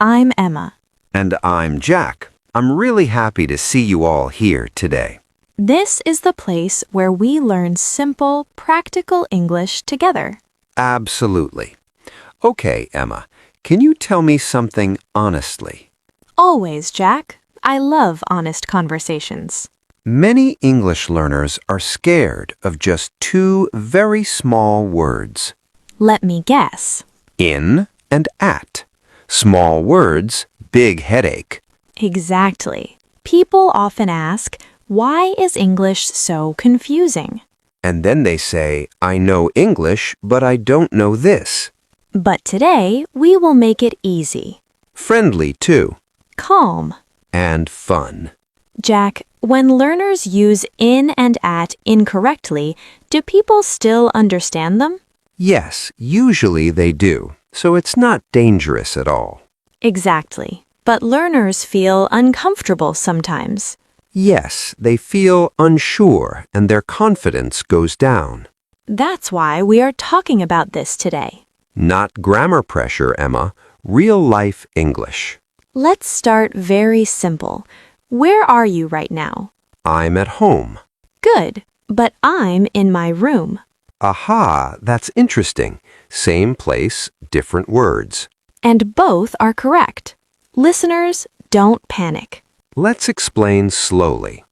I'm Emma. And I'm Jack. I'm really happy to see you all here today. This is the place where we learn simple, practical English together. Absolutely. Okay, Emma, can you tell me something honestly? Always, Jack. I love honest conversations. Many English learners are scared of just two very small words. Let me guess. In and at. Small words, big headache. Exactly. People often ask, why is English so confusing? And then they say, I know English, but I don't know this. But today, we will make it easy. Friendly, too. Calm. And fun. Jack, when learners use in and at incorrectly, do people still understand them? Yes, usually they do, so it's not dangerous at all. Exactly. But learners feel uncomfortable sometimes. Yes, they feel unsure and their confidence goes down. That's why we are talking about this today. Not grammar pressure, Emma. Real-life English. Let's start very simple. Where are you right now? I'm at home. Good, but I'm in my room. Aha, that's interesting. Same place, different words. And both are correct. Listeners, don't panic. Let's explain slowly.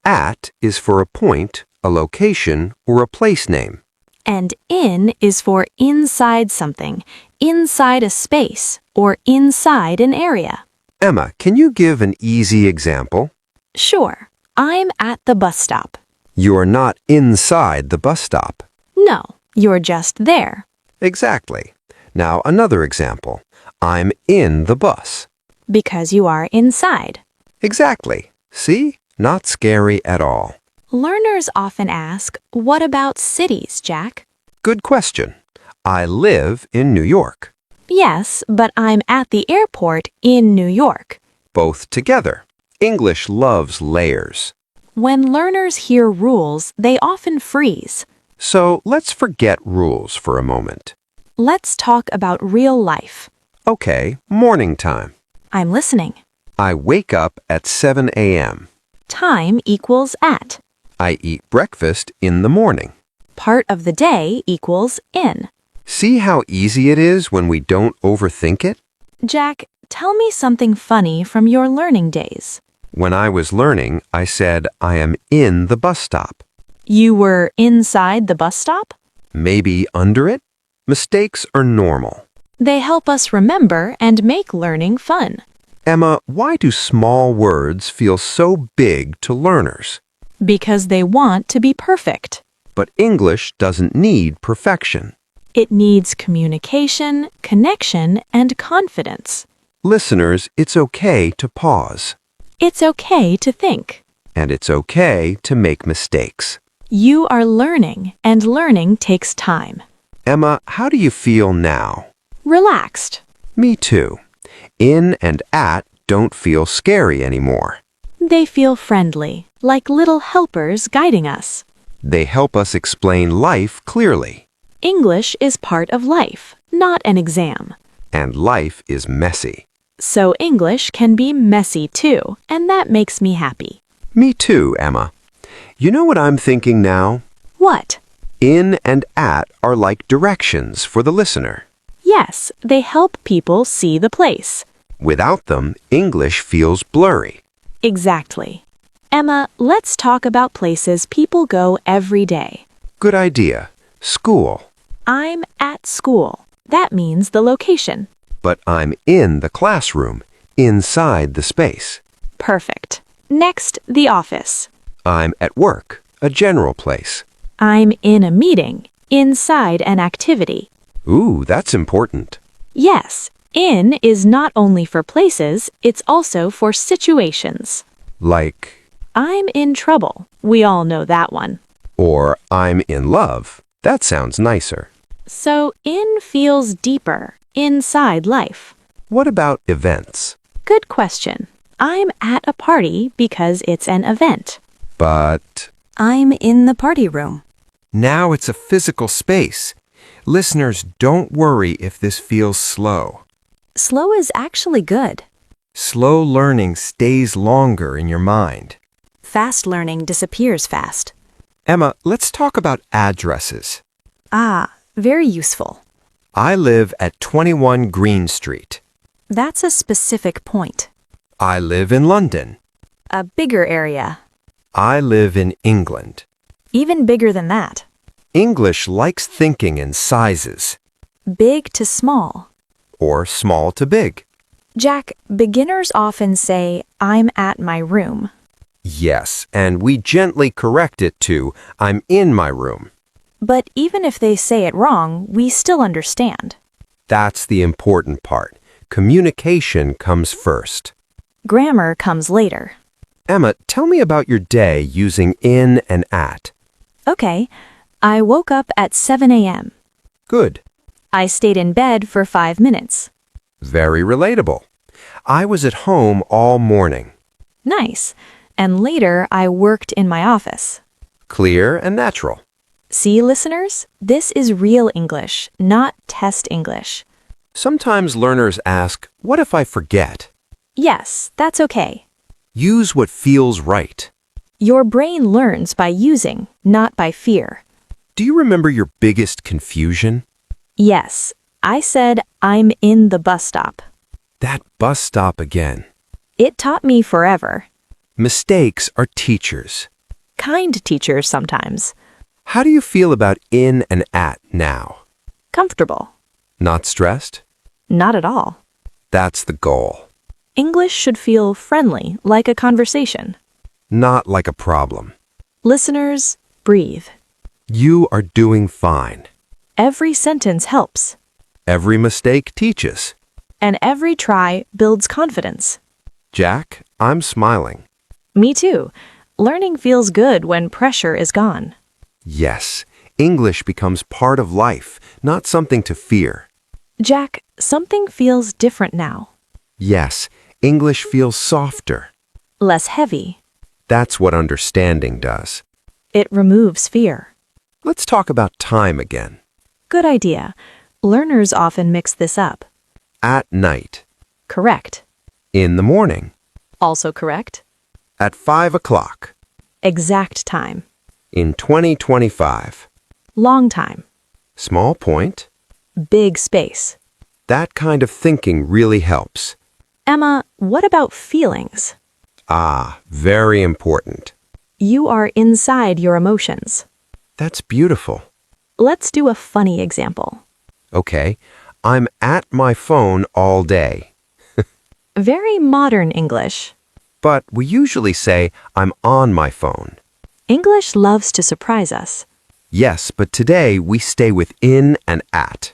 At is for a point, a location, or a place name. And in is for inside something, inside a space, or inside an area. Emma, can you give an easy example? Sure, I'm at the bus stop. You are not inside the bus stop. No, you're just there. Exactly. Now another example. I'm in the bus. Because you are inside. Exactly. See? Not scary at all. Learners often ask, what about cities, Jack? Good question. I live in New York. Yes, but I'm at the airport in New York. Both together. English loves layers. When learners hear rules, they often freeze. So let's forget rules for a moment. Let's talk about real life. Okay, morning time. I'm listening. I wake up at 7 a.m. Time equals at. I eat breakfast in the morning. Part of the day equals in. See how easy it is when we don't overthink it? Jack, tell me something funny from your learning days. When I was learning, I said I am in the bus stop. You were inside the bus stop? Maybe under it? Mistakes are normal. They help us remember and make learning fun. Emma, why do small words feel so big to learners? Because they want to be perfect. But English doesn't need perfection. It needs communication, connection, and confidence. Listeners, it's okay to pause. It's okay to think. And it's okay to make mistakes. You are learning, and learning takes time. Emma, how do you feel now? Relaxed. Me too. In and at don't feel scary anymore. They feel friendly, like little helpers guiding us. They help us explain life clearly. English is part of life, not an exam. And life is messy. So English can be messy too, and that makes me happy. Me too, Emma. You know what I'm thinking now? What? In and at are like directions for the listener. Yes, they help people see the place. Without them, English feels blurry. Exactly. Emma, let's talk about places people go every day. Good idea. School. I'm at school. That means the location. But I'm in the classroom, inside the space. Perfect. Next, the office. I'm at work, a general place. I'm in a meeting, inside an activity. Ooh, that's important. Yes, in is not only for places, it's also for situations. Like, I'm in trouble. We all know that one. or I'm in love. That sounds nicer. So in feels deeper, inside life. What about events? Good question. I'm at a party because it's an event. But I'm in the party room. now it's a physical space. Listeners, don't worry if this feels slow. Slow is actually good. Slow learning stays longer in your mind. Fast learning disappears fast. Emma, let's talk about addresses. Ah, very useful. I live at 21 Green Street. That's a specific point. I live in London. A bigger area. I live in England. Even bigger than that. English likes thinking in sizes, Big to small. or small to big. Jack, beginners often say, I'm at my room. Yes, and we gently correct it to, I'm in my room. But even if they say it wrong, we still understand. That's the important part. Communication comes first. Grammar comes later. Emma, tell me about your day using in and at. Okay, I woke up at 7 a.m. Good. I stayed in bed for 5 minutes. Very relatable. I was at home all morning. Nice. And later, I worked in my office. Clear and natural. See, listeners? This is real English, not test English. Sometimes learners ask, what if I forget? Yes, that's okay. Use what feels right. Your brain learns by using, not by fear. Do you remember your biggest confusion? Yes, I said I'm in the bus stop. That bus stop again. It taught me forever. Mistakes are teachers. Kind teachers sometimes. How do you feel about in and at now? Comfortable. Not stressed? Not at all. That's the goal. English should feel friendly, like a conversation. Not like a problem. Listeners, breathe. You are doing fine. Every sentence helps, Every mistake teaches. and every try builds confidence. Jack, I'm smiling. Me too. Learning feels good when pressure is gone. Yes, English becomes part of life, not something to fear. Jack, something feels different now. Yes, English feels softer. Less heavy. That's what understanding does. It removes fear. Let's talk about time again. Good idea. Learners often mix this up. At night. Correct. In the morning. Also correct. At 5 o'clock. Exact time. In 2025. Long time. Small point. Big space. That kind of thinking really helps. Emma, what about feelings? Ah, very important. You are inside your emotions. That's beautiful. Let's do a funny example. Okay, I'm at my phone all day. Very modern English. But we usually say I'm on my phone. English loves to surprise us. Yes, but today we stay with in and at.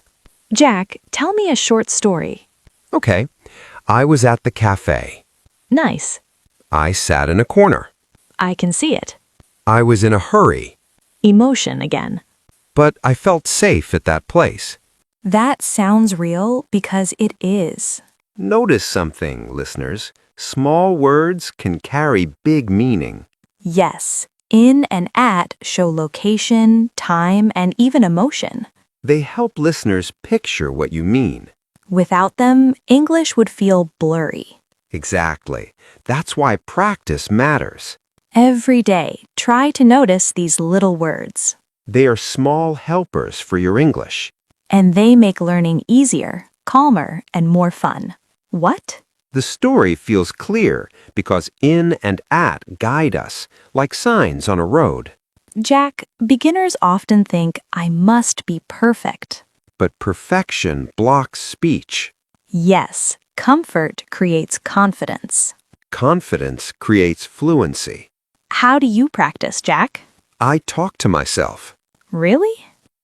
Jack, tell me a short story. Okay, I was at the cafe. Nice. I sat in a corner. I can see it. I was in a hurry, Emotion again. but I felt safe at that place. That sounds real because it is. Notice something, listeners. Small words can carry big meaning. Yes, in and at show location, time, and even emotion. They help listeners picture what you mean. Without them, English would feel blurry. Exactly. That's why practice matters. Every day, try to notice these little words. They are small helpers for your English. And they make learning easier, calmer, and more fun. What? The story feels clear because in and at guide us, like signs on a road. Jack, beginners often think I must be perfect. But perfection blocks speech. Yes, comfort creates confidence. Confidence creates fluency. How do you practice, Jack? I talk to myself. Really?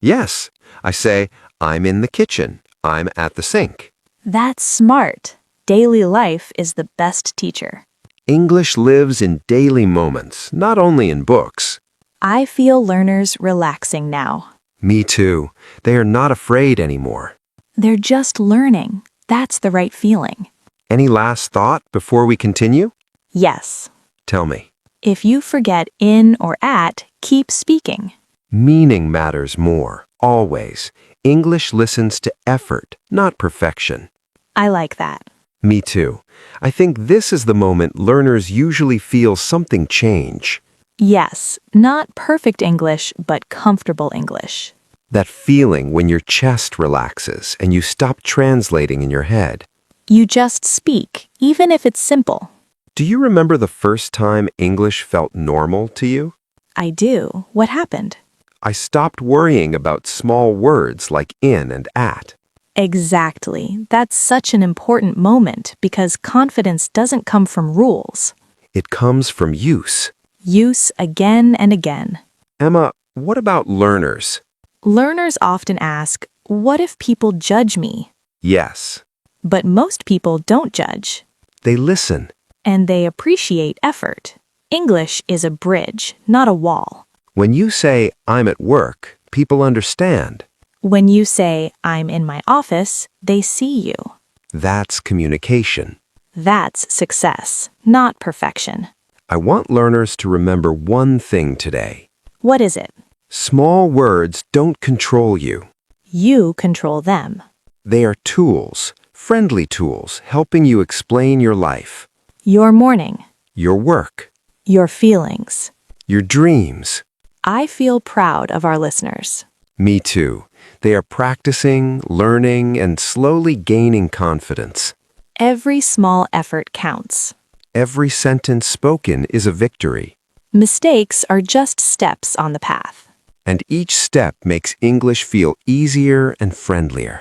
Yes, I say, I'm in the kitchen. I'm at the sink. That's smart. Daily life is the best teacher. English lives in daily moments, not only in books. I feel learners relaxing now. Me too. They are not afraid anymore. They're just learning. That's the right feeling. Any last thought before we continue? Yes. Tell me. If you forget in or at, keep speaking. Meaning matters more, always. English listens to effort, not perfection. I like that. Me too. I think this is the moment learners usually feel something change. Yes, not perfect English, but comfortable English. That feeling when your chest relaxes and you stop translating in your head. You just speak, even if it's simple. Do you remember the first time English felt normal to you? I do. What happened? I stopped worrying about small words like in and at. Exactly. That's such an important moment because confidence doesn't come from rules. It comes from use. Use again and again. Emma, what about learners? Learners often ask, what if people judge me? Yes, But most people don't judge. they listen. And they appreciate effort. English is a bridge, not a wall. When you say, I'm at work, people understand. When you say, I'm in my office, they see you. That's communication. That's success, not perfection. I want learners to remember one thing today. What is it? Small words don't control you. You control them. They are tools, friendly tools, helping you explain your life, Your morning, your work, your feelings. your dreams. I feel proud of our listeners. Me too. They are practicing, learning, and slowly gaining confidence. Every small effort counts. Every sentence spoken is a victory, Mistakes are just steps on the path. and each step makes English feel easier and friendlier.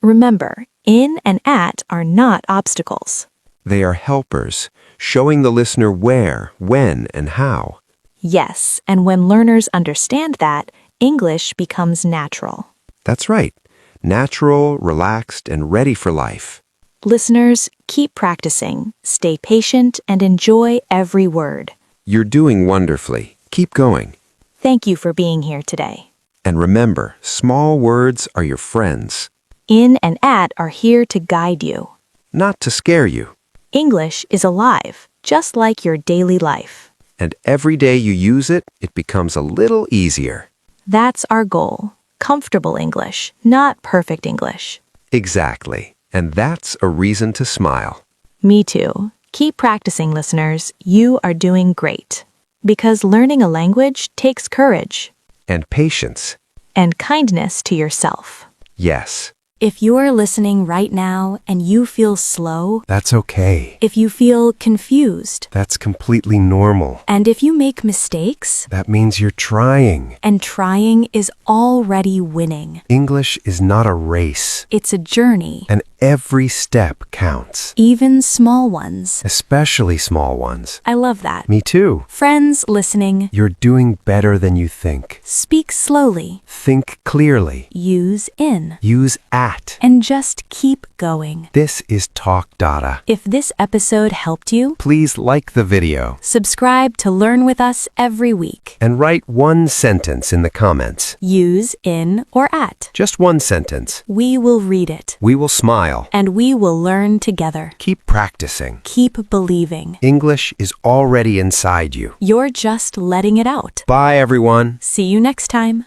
Remember, in and at are not obstacles. They are helpers, showing the listener where, when, and how. Yes, and when learners understand that, English becomes natural. That's right. Natural, relaxed, and ready for life. Listeners, keep practicing, stay patient, and enjoy every word. You're doing wonderfully. Keep going. Thank you for being here today. And remember, small words are your friends, In and at are here to guide you. not to scare you. English is alive, just like your daily life. And every day you use it, it becomes a little easier. That's our goal. Comfortable English, not perfect English. Exactly. And that's a reason to smile. Me too. Keep practicing, listeners. You are doing great. Because learning a language takes courage And patience. and kindness to yourself. Yes. If you're listening right now and you feel slow, That's okay. if you feel confused, That's completely normal. and if you make mistakes, That means you're trying. and trying is already winning. English is not a race, It's a journey, and every step counts, even small ones. especially small ones. I love that. Me too. Friends listening, You're doing better than you think. speak slowly, Think clearly. use in, Use at. and just keep going. This is Talk Data. If this episode helped you, Please like the video subscribe to learn with us every week. and write one sentence in the comments. Use in or at. Just one sentence. We will read it, We will smile. and we will learn together. Keep practicing. Keep believing. English is already inside you. You're just letting it out. Bye, everyone. See you next time.